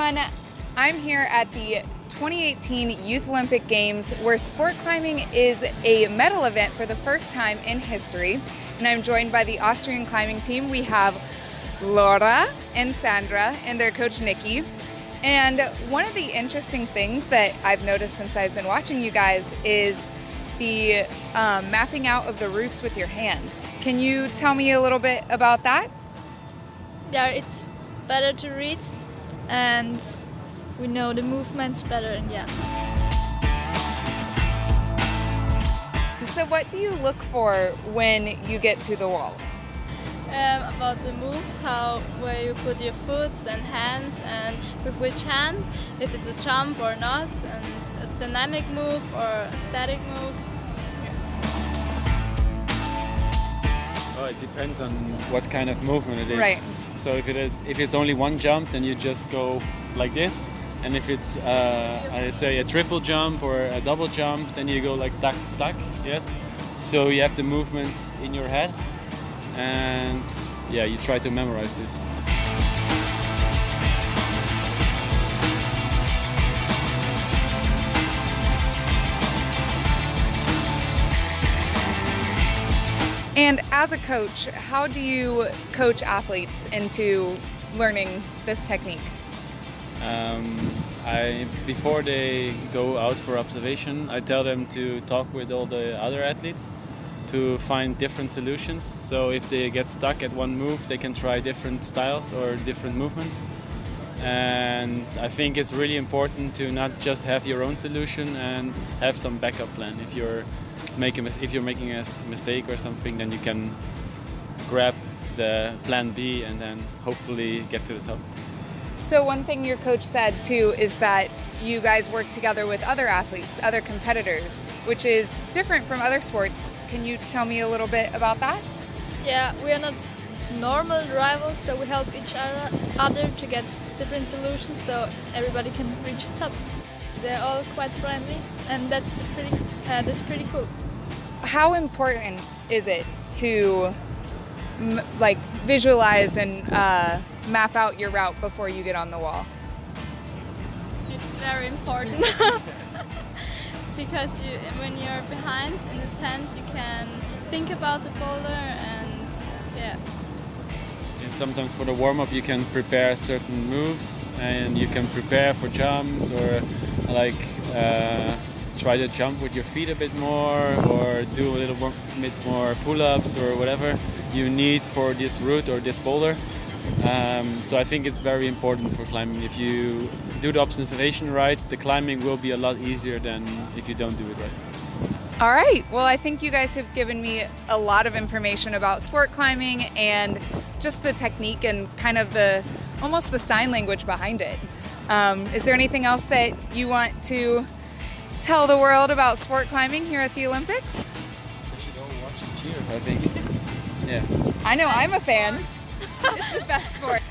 everyone. I'm here at the 2018 Youth Olympic Games, where sport climbing is a medal event for the first time in history. And I'm joined by the Austrian climbing team. We have Laura and Sandra and their coach Nikki. And one of the interesting things that I've noticed since I've been watching you guys is the mapping out of the routes with your hands. Can you tell me a little bit about that? Yeah, it's better to read and we know the movements better, and yeah. So what do you look for when you get to the wall? About the moves, where you put your foot and hands, and with which hand, if it's a jump or not, and a dynamic move or a static move. Well, it depends on what kind of movement it is. Right. So if it's only one jump, then you just go like this. And if it's I say a triple jump or a double jump, then you go like tak tak. Yes. So you have the movements in your head, and yeah, you try to memorize this. And as a coach, how do you coach athletes into learning this technique? Before they go out for observation, I tell them to talk with all the other athletes to find different solutions. So if they get stuck at one move, they can try different styles or different movements. And I think it's really important to not just have your own solution and have some backup plan. If you're making a mistake or something, then you can grab the plan B and then hopefully get to the top. So one thing your coach said too is that you guys work together with other athletes, other competitors, which is different from other sports. Can you tell me a little bit about that? Yeah, we are not normal rivals, so we help each other to get different solutions so everybody can reach the top. They're all quite friendly, and that's pretty cool. How important is it to visualize and map out your route before you get on the wall? It's very important because when you're behind in the tent, you can think about the boulder, and yeah. And sometimes for the warm-up you can prepare certain moves, and you can prepare for jumps, or try to jump with your feet a bit more, or do a little bit more pull-ups or whatever you need for this route or this boulder. So I think it's very important for climbing. If you do the observation right, the climbing will be a lot easier than if you don't do it right. All right. Well, I think you guys have given me a lot of information about sport climbing and just the technique and kind of almost the sign language behind it. Is there anything else that you want to tell the world about sport climbing here at the Olympics? They should all watch and cheer, I think. Yeah. I know I'm a fan. It's the best sport.